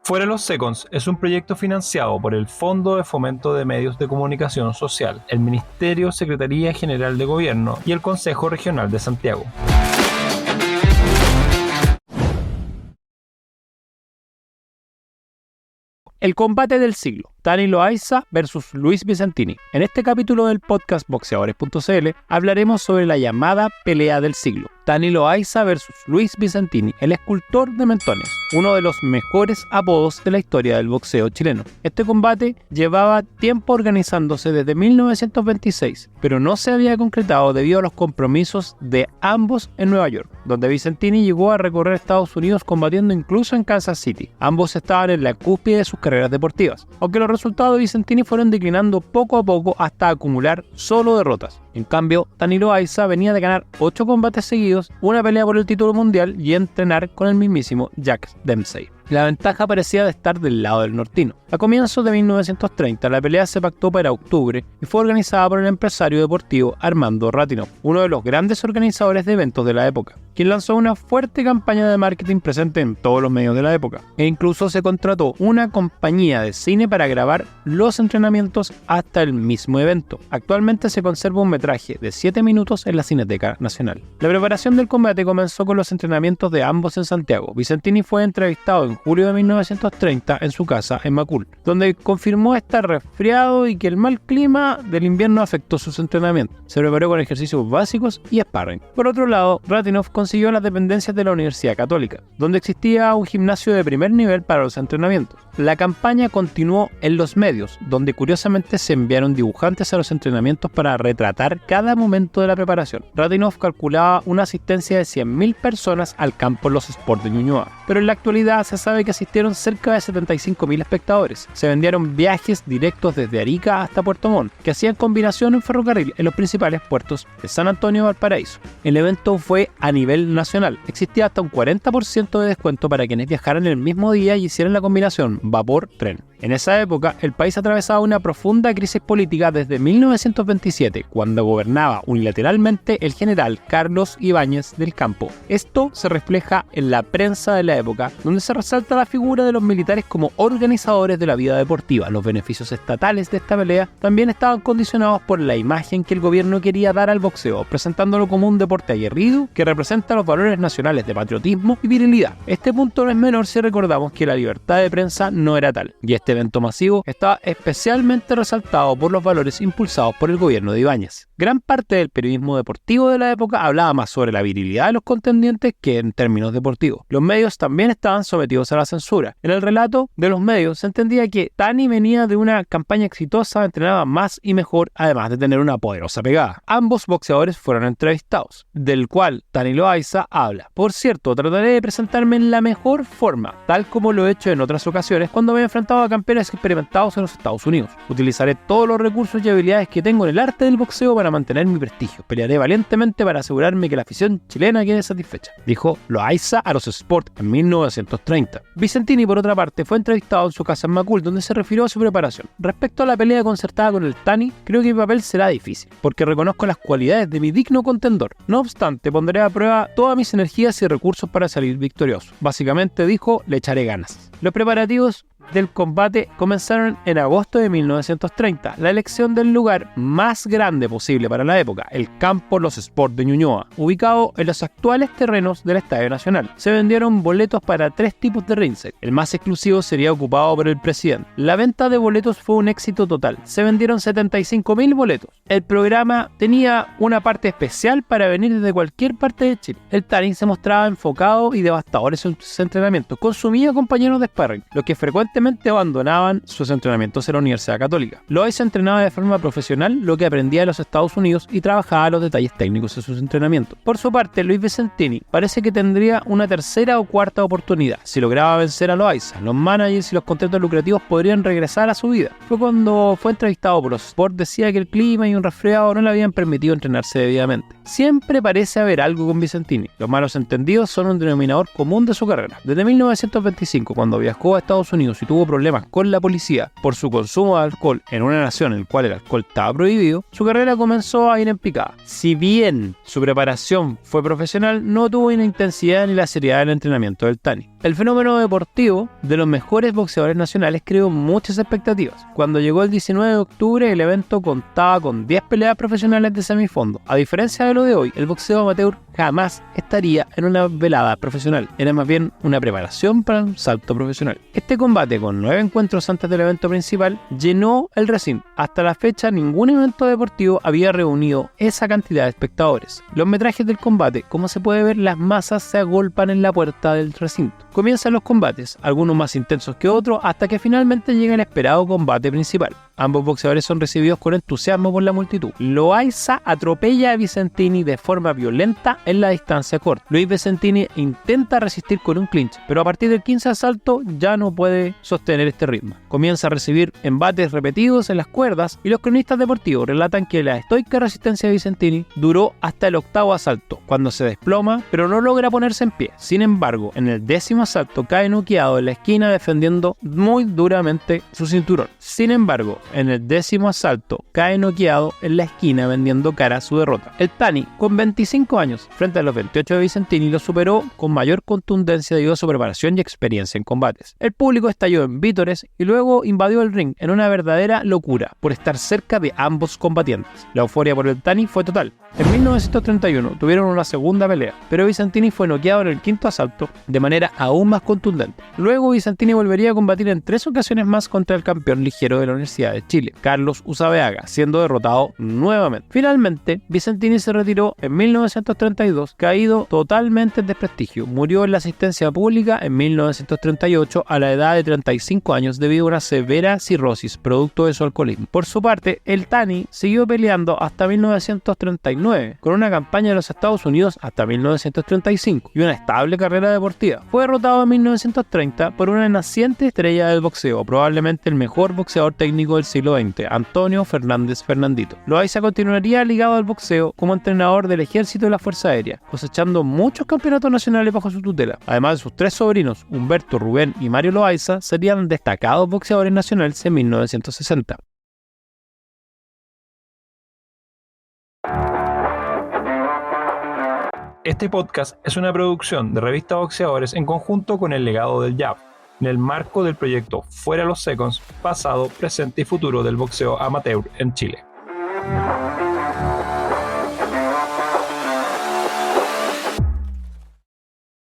Fuera los Seconds es un proyecto financiado por el Fondo de Fomento de Medios de Comunicación Social, el Ministerio Secretaría General de Gobierno y el Consejo Regional de Santiago. El combate del siglo, Tani Loaiza versus Luis Vicentini. En este capítulo del podcast Boxeadores.cl hablaremos sobre la llamada pelea del siglo, Tani Loaiza versus Luis Vicentini, el escultor de mentones, uno de los mejores apodos de la historia del boxeo chileno. Este combate llevaba tiempo organizándose desde 1926, pero no se había concretado debido a los compromisos de ambos en Nueva York, donde Vicentini llegó a recorrer Estados Unidos combatiendo incluso en Kansas City. Ambos estaban en la cúspide de sus carreras deportivas, aunque los resultados de Vicentini fueron declinando poco a poco hasta acumular solo derrotas. En cambio, Tani Loaiza venía de ganar 8 combates seguidos, una pelea por el título mundial y entrenar con el mismísimo Jack Dempsey. La ventaja parecía de estar del lado del nortino. A comienzos de 1930, la pelea se pactó para octubre y fue organizada por el empresario deportivo Armando Ratinov, uno de los grandes organizadores de eventos de la época, quien lanzó una fuerte campaña de marketing presente en todos los medios de la época, e incluso se contrató una compañía de cine para grabar los entrenamientos hasta el mismo evento. Actualmente se conserva un metraje de 7 minutos en la Cineteca Nacional. La preparación del combate comenzó con los entrenamientos de ambos en Santiago. Vicentini fue entrevistado en julio de 1930 en su casa en Macul, donde confirmó estar resfriado y que el mal clima del invierno afectó sus entrenamientos. Se preparó con ejercicios básicos y sparring. Por otro lado, Ratinov consiguió las dependencias de la Universidad Católica, donde existía un gimnasio de primer nivel para los entrenamientos. La campaña continuó en los medios, donde curiosamente se enviaron dibujantes a los entrenamientos para retratar cada momento de la preparación. Ratinov calculaba una asistencia de 100.000 personas al campo Los Sports de Ñuñoa, pero en la actualidad se sabe que asistieron cerca de 75.000 espectadores. Se vendieron viajes directos desde Arica hasta Puerto Montt, que hacían combinación en ferrocarril en los principales puertos de San Antonio y Valparaíso. El evento fue a nivel nacional. Existía hasta un 40% de descuento para quienes viajaran el mismo día y hicieran la combinación vapor-tren. En esa época, el país atravesaba una profunda crisis política desde 1927, cuando gobernaba unilateralmente el general Carlos Ibáñez del Campo. Esto se refleja en la prensa de la época, donde se resalta la figura de los militares como organizadores de la vida deportiva. Los beneficios estatales de esta pelea también estaban condicionados por la imagen que el gobierno quería dar al boxeo, presentándolo como un deporte aguerrido que representa los valores nacionales de patriotismo y virilidad. Este punto no es menor si recordamos que la libertad de prensa no era tal, y este evento masivo estaba especialmente resaltado por los valores impulsados por el gobierno de Ibáñez. Gran parte del periodismo deportivo de la época hablaba más sobre la virilidad de los contendientes que en términos deportivos. Los medios también estaban sometidos a la censura. En el relato de los medios se entendía que Tani venía de una campaña exitosa, entrenaba más y mejor, además de tener una poderosa pegada. Ambos boxeadores fueron entrevistados, del cual Tani Loaiza habla. Por cierto, trataré de presentarme en la mejor forma, tal como lo he hecho en otras ocasiones cuando me he enfrentado a campeones experimentados en los Estados Unidos. Utilizaré todos los recursos y habilidades que tengo en el arte del boxeo para mantener mi prestigio. Pelearé valientemente para asegurarme que la afición chilena quede satisfecha, dijo Loaiza a los Sport en 1930. Vicentini, por otra parte, fue entrevistado en su casa en Macul, donde se refirió a su preparación. Respecto a la pelea concertada con el Tani, creo que mi papel será difícil, porque reconozco las cualidades de mi digno contendor. No obstante, pondré a prueba todas mis energías y recursos para salir victorioso. Básicamente dijo, le echaré ganas. Los preparativos del combate comenzaron en agosto de 1930. La elección del lugar más grande posible para la época, el campo Los Sports de Ñuñoa, ubicado en los actuales terrenos del Estadio Nacional. Se vendieron boletos para 3 tipos de ringside. El más exclusivo sería ocupado por el presidente. La venta de boletos fue un éxito total. Se vendieron 75.000 boletos. El programa tenía una parte especial para venir desde cualquier parte de Chile. El Tani se mostraba enfocado y devastador en sus entrenamientos. Consumía compañeros de sparring, los que frecuentemente abandonaban sus entrenamientos en la Universidad Católica. Loaiza entrenaba de forma profesional lo que aprendía de los Estados Unidos y trabajaba los detalles técnicos de sus entrenamientos. Por su parte, Luis Vicentini parece que tendría una tercera o cuarta oportunidad. Si lograba vencer a Loaiza, los managers y los contratos lucrativos podrían regresar a su vida. Fue cuando fue entrevistado por los Sport, decía que el clima y un resfriado no le habían permitido entrenarse debidamente. Siempre parece haber algo con Vicentini. Los malos entendidos son un denominador común de su carrera. Desde 1925, cuando viajó a Estados Unidos y y tuvo problemas con la policía por su consumo de alcohol en una nación en la cual el alcohol estaba prohibido, su carrera comenzó a ir en picada. Si bien su preparación fue profesional, no tuvo la intensidad ni la seriedad del entrenamiento del Tani. El fenómeno deportivo de los mejores boxeadores nacionales creó muchas expectativas. Cuando llegó el 19 de octubre, el evento contaba con 10 peleas profesionales de semifondo. A diferencia de lo de hoy, el boxeo amateur jamás estaría en una velada profesional. Era más bien una preparación para un salto profesional. Este combate, con 9 encuentros antes del evento principal, llenó el recinto. Hasta la fecha, ningún evento deportivo había reunido esa cantidad de espectadores. Los metrajes del combate, como se puede ver, las masas se agolpan en la puerta del recinto. Comienzan los combates, algunos más intensos que otros, hasta que finalmente llega el esperado combate principal. Ambos boxeadores son recibidos con entusiasmo por la multitud. Loaiza atropella a Vicentini de forma violenta en la distancia corta. Luis Vicentini intenta resistir con un clinch, pero a partir del 15 asalto ya no puede sostener este ritmo. Comienza a recibir embates repetidos en las cuerdas y los cronistas deportivos relatan que la estoica resistencia de Vicentini duró hasta el 8º asalto, cuando se desploma, pero no logra ponerse en pie. Sin embargo, en el 10º asalto cae noqueado en la esquina defendiendo muy duramente su cinturón. Sin embargo, en el 10º asalto cae noqueado en la esquina vendiendo cara a su derrota. El Tani, con 25 años, frente a los 28 de Vicentini, lo superó con mayor contundencia debido a su preparación y experiencia en combates. El público estalló en vítores y luego invadió el ring en una verdadera locura por estar cerca de ambos combatientes. La euforia por el Tani fue total. En 1931 tuvieron una segunda pelea, pero Vicentini fue noqueado en el 5º asalto de manera aún más contundente. Luego Vicentini volvería a combatir en 3 ocasiones más contra el campeón ligero de la Universidad de Chile, Carlos Usabeaga, siendo derrotado nuevamente. Finalmente, Vicentini se retiró en 1932, caído totalmente en desprestigio. Murió en la asistencia pública en 1938 a la edad de 35 años debido a una severa cirrosis producto de su alcoholismo. Por su parte, el Tani siguió peleando hasta 1939, con una campaña de los Estados Unidos hasta 1935 y una estable carrera deportiva. Fue derrotado en 1930 por una naciente estrella del boxeo, probablemente el mejor boxeador técnico del siglo XX, Antonio Fernández Fernandito. Loaiza continuaría ligado al boxeo como entrenador del Ejército y la Fuerza Aérea, cosechando muchos campeonatos nacionales bajo su tutela. Además de sus 3 sobrinos, Humberto, Rubén y Mario Loaiza, serían destacados boxeadores nacionales en 1960. Este podcast es una producción de Revista Boxeadores en conjunto con El Legado del Jab, en el marco del proyecto Fuera los Seconds, pasado, presente y futuro del boxeo amateur en Chile.